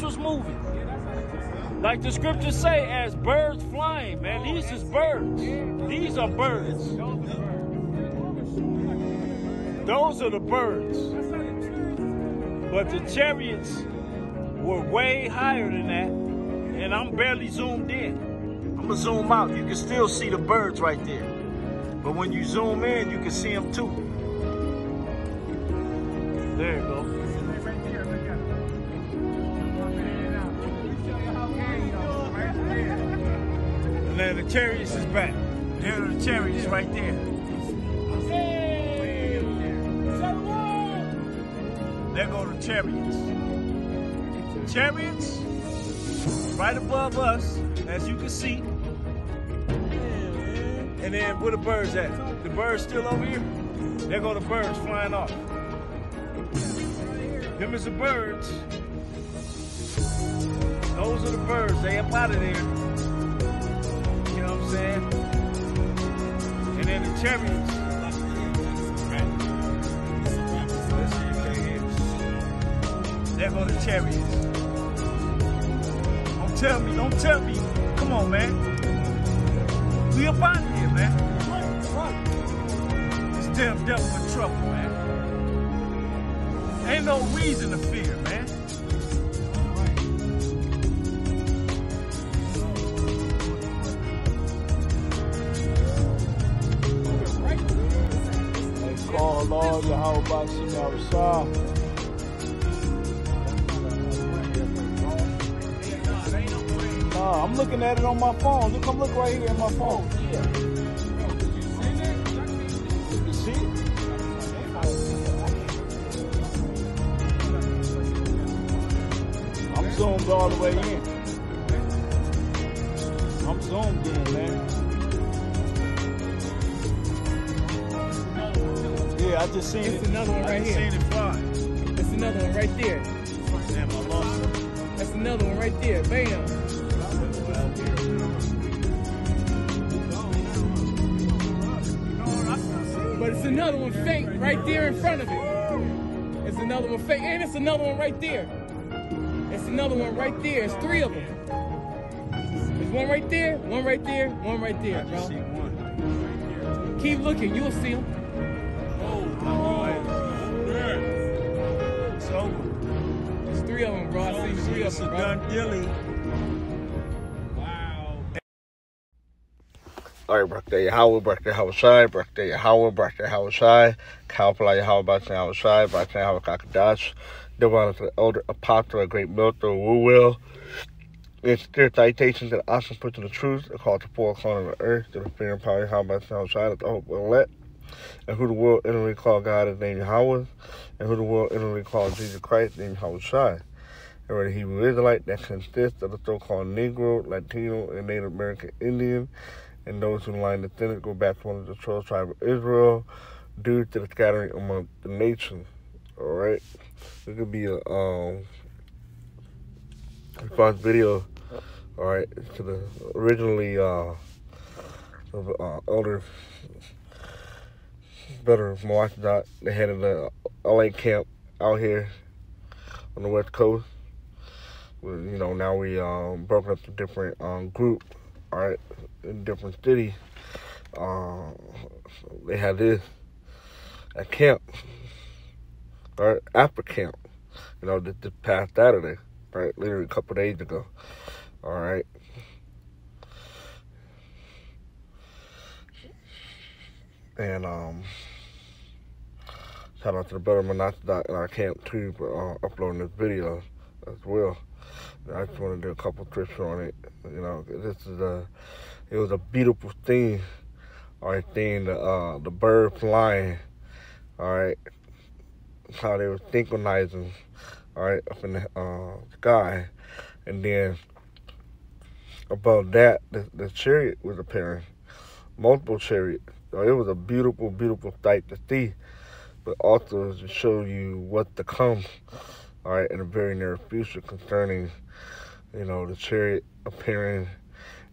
was moving. Like the scriptures say, as birds flying, man. These is birds. These are birds. Those are the birds. But the chariots were way higher than that, and I'm barely zoomed in. I'm gonna zoom out. You can still see the birds right there. But when you zoom in, you can see them too. There you go. And then the chariots is back. There are the chariots right there. There go the chariots. Chariots right above us, as you can see. And then where the birds at? The birds still over here? There go the birds flying off. Them is the birds. Those are the birds. They up out of there. You know what I'm saying? And then the chariots. There go the chariots. Don't tell me. Come on, man. We up out of here, man. This damn devil in trouble, man. Ain't no reason to fear, man. They call Lord Yahweh Bashim Yahushua. I'm looking at it on my phone. Look, I'm looking right here on my phone. Yeah. You see it? I'm zoomed all the way in. I'm zoomed in, man. Yeah, I just seen it. It's another one right here. I just seen it fly. That's another one right there. Damn, I lost it. That's another one right there. Bam. But it's another one fake right there in front of it. It's another one fake, and it's another one right there. It's another one right there. It's three of them. There's one right there, one right there, one right there, bro. I see one. Keep looking, you'll see them. It's over. There's three of them, bro. I see three of them, bro. Done dilly. All right, birthday Yahweh, birthday Yahushai, birthday Yahweh, birthday Yahushai, Kalpala Yahweh, birthday Yahushai, birthday Yahweh Kakadash, divine to the elder apostle, a great military who will. It's their citations that awesome put to the truth, a call to four corners of the earth, to the fear and power of Yahweh, birthday Yahushai, that the hope will let, and who the world inwardly call God is named Yahweh, and who the world inwardly call Jesus Christ named Yahushai. And the Hebrew Israelite that consists of the so-called Negro, Latino, and Native American Indian, and those who line the descendants go back to one of the 12 tribes of Israel due to the scattering among the nations. All right, this could be a response video. All right, to the originally elder brother from Washington, the head of the LA camp out here on the West Coast. You know, now we broken up to different groups. All right, in different cities, they had this at camp, all right, after camp, you know, this past Saturday, right, literally a couple days ago, all right. And shout out to the brother Manasseh in our camp too for uploading this video as well. I just want to do a couple trips on it. You know, it was a beautiful thing. All right, seeing the bird flying. All right, how they were synchronizing. All right, up in the sky, and then above that, the chariot was appearing, multiple chariots. So it was a beautiful, beautiful sight to see, but also to show you what to come. All right, in the very near future concerning, you know, the chariot appearing,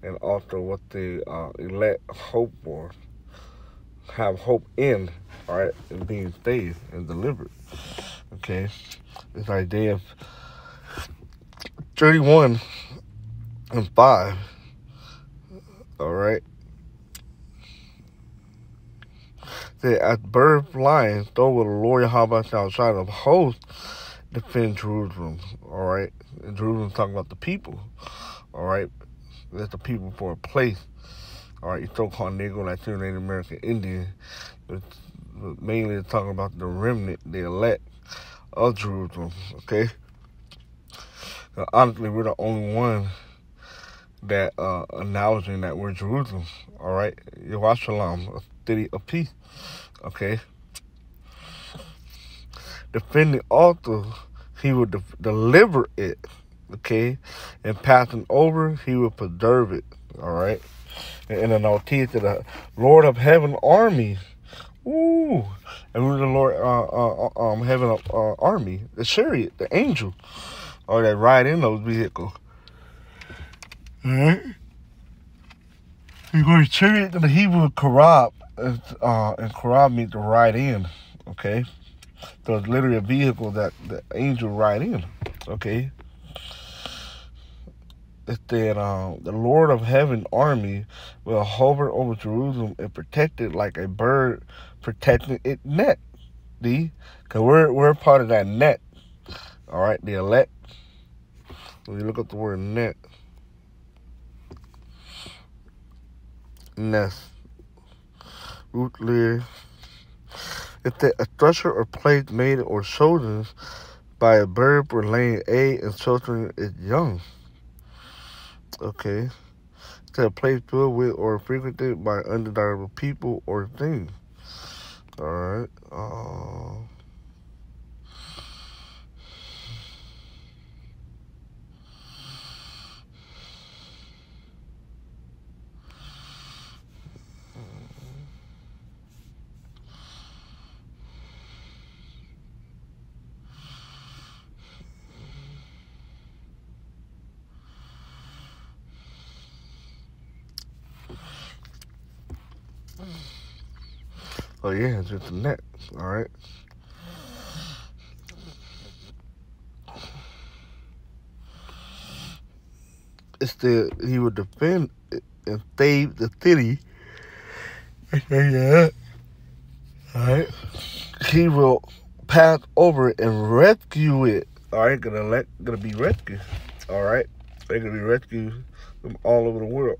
and also what the elect hope for, have hope in, all right, and being saved and delivered. Okay, this idea of 31 and 5. All right. At birth flying, though with a loyal Habash outside of host, defend Jerusalem. All right. And Jerusalem's talking about the people. All right. That's the people for a place. All right. You so-called Negro, Latino, Native American, Indian. But mainly it's talking about the remnant, the elect of Jerusalem. Okay. Now, honestly, we're the only one that acknowledging that we're Jerusalem. All right. Yerushalayim, a city of peace. Okay. Defending altar, he will deliver it. Okay. And passing over, he will preserve it. All right. And then I'll teach to the Lord of heaven army. Ooh. And we're the Lord heaven army, the chariot, the angel, or that ride in those vehicles. All right. You're going to chariot in the Hebrew Karab, and Karab means to ride in. Okay. So it's literally a vehicle that the angel ride in. Okay. It said, the Lord of heaven army will hover over Jerusalem and protect it like a bird protecting its net. Because we're part of that net. All right, the elect. When you look up the word net, nest, root lear. If a structure or place made or chosen by a bird for laying egg and sheltering its young. Okay. It's a place filled with or frequented by undesirable people or things. All right. Oh yeah, it's just a net. All right. He would defend and save the city. Yeah. All right. He will pass over it and rescue it. All right, gonna be rescued. All right, they're gonna be rescued from all over the world.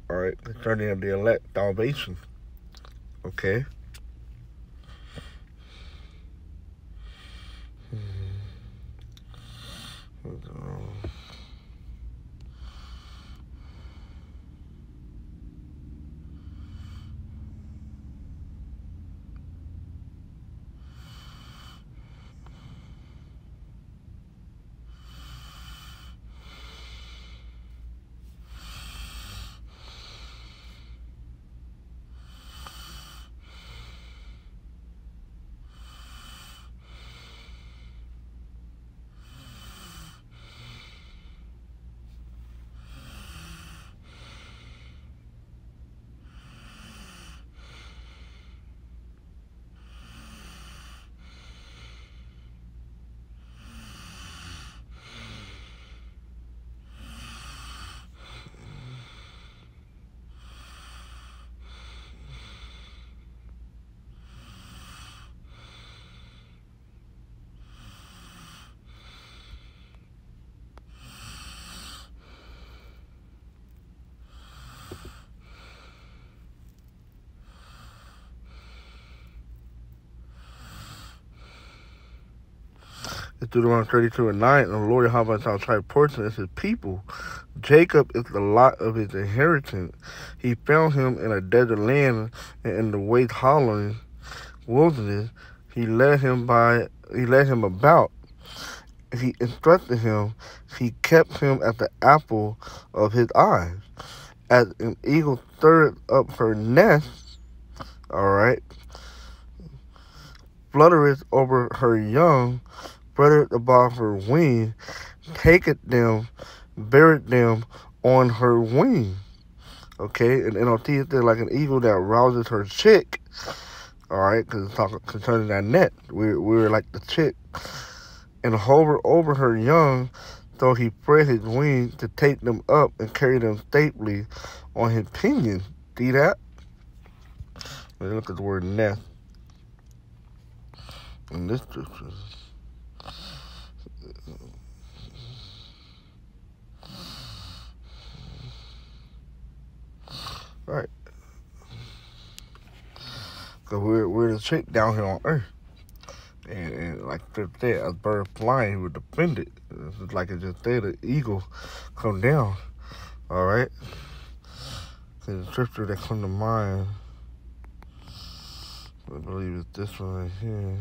All right, concerning of the elect salvation. Okay. Deuteronomy 32 and 9, and the Lord Yahweh shall tribe portion as his people. Jacob is the lot of his inheritance. He found him in a desert land and in the waste hollowing wilderness. He led him about. He instructed him. He kept him at the apple of his eyes. As an eagle stirred up her nest, all right, fluttereth over her young, spreadeth above her wing, taketh them, beareth them on her wing. Okay, and NLT is there like an eagle that rouses her chick. All right, because it's talking concerning that net. We're like the chick, and hover over her young, though he spread his wings to take them up and carry them stably on his pinions. See that? Let's look at the word nest in this scripture. Right. Because we're the trick down here on earth. And like Trip said, a bird flying, he would defend it. It's like it just said, the eagle come down. All right? The scripture that come to mind, I believe it's this one right here.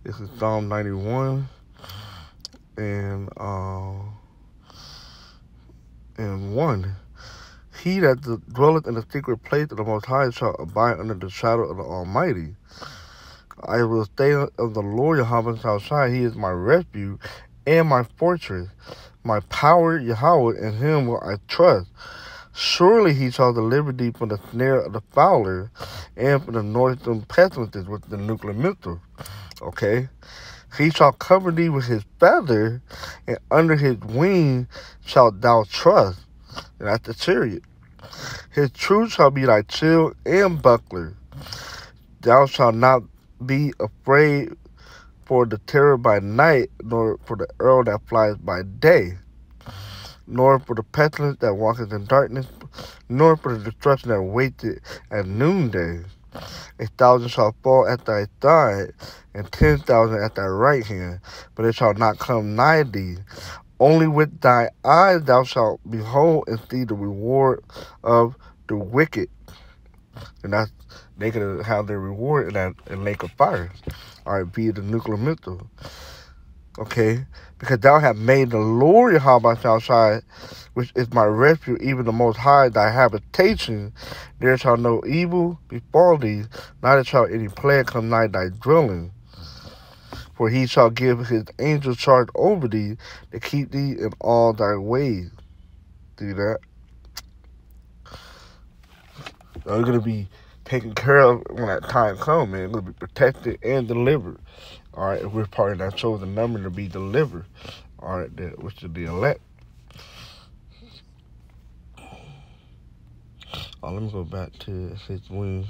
This is Psalm 91 and 1. He that dwelleth in the secret place of the Most High shall abide under the shadow of the Almighty. I will stay of the Lord Yahweh Shai. He is my refuge and my fortress, my power Yahweh, in him will I trust. Surely he shall deliver thee from the snare of the fowler and from the noisome pestilences with the nuclear missile. Okay? He shall cover thee with his feather, and under his wing shalt thou trust. And that's the chariot. His truth shall be thy shield and buckler. Thou shalt not be afraid for the terror by night, nor for the arrow that flies by day, nor for the pestilence that walketh in darkness, nor for the destruction that waiteth at noonday. 1,000 shall fall at thy side, and 10,000 at thy right hand, but it shall not come nigh thee. Only with thy eyes thou shalt behold and see the reward of the wicked. And that's, they could have their reward in that lake of fire. All right, via the nuclear missile. Okay, because thou hast made the Lord Yahweh Shai, which is my refuge, even the Most High, thy habitation. There shall no evil befall thee, neither shall any plague come nigh thy dwelling. For he shall give his angels charge over thee to keep thee in all thy ways. See that? So you're going to be taken care of when that time comes, man. You're going to be protected and delivered. All right, if we're part of that chosen number to be delivered. All right, which is the elect. Oh, let me go back to his wings.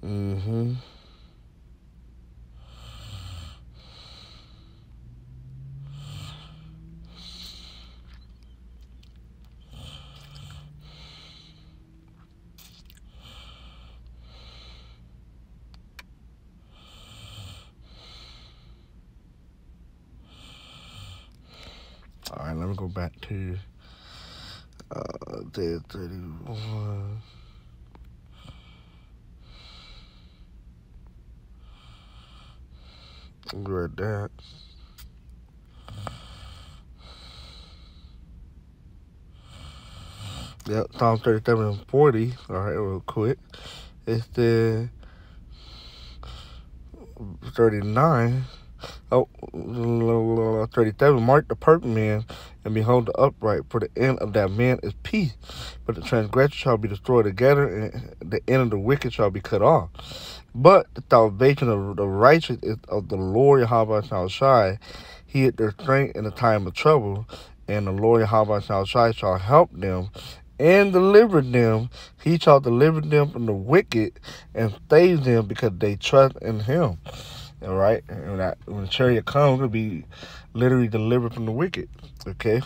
Mm-hmm. All right, let me go back to day 31. Read that. Yep, Psalm 37 and 40. All right, real quick. It's the 39. Oh, 37. Mark the perfect man, and behold the upright, for the end of that man is peace. But the transgressor shall be destroyed together, and the end of the wicked shall be cut off. But the salvation of the righteous is of the Lord Yahweh Shai. He is their strength in the time of trouble, and the Lord Yahweh Shai shall help them and deliver them. He shall deliver them from the wicked and save them because they trust in him. All right? And when the chariot comes, it'll be literally delivered from the wicked. Okay?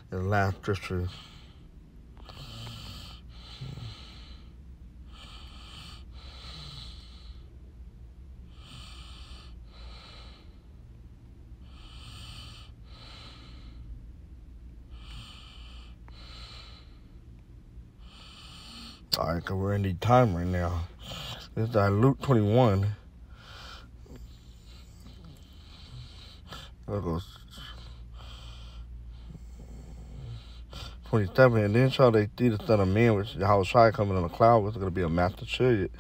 The last scripture All right, because we're in the time right now. This is Luke 21. There goes 27. And then shall they see the Son of Man, which Yahushua coming on a cloud, which is going to be a master chariot,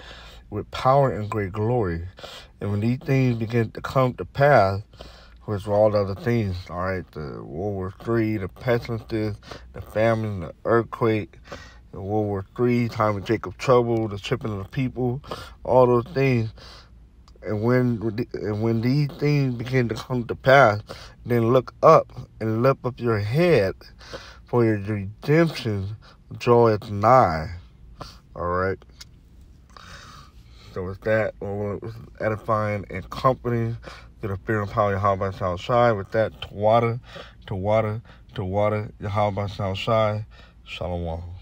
with power and great glory. And when these things begin to come to pass, which were all the other things, all right, the World War III, the pestilences, the famine, the earthquake, the World War III, time of Jacob's trouble, the tripping of the people, all those things. And when these things begin to come to pass, then look up and lift up your head, for your redemption draweth nigh. All right. So with that, we're edifying and comforting through the fear and power of Yahweh Shal Shai. With that, to water, Yahweh Shal Shai. Shalom.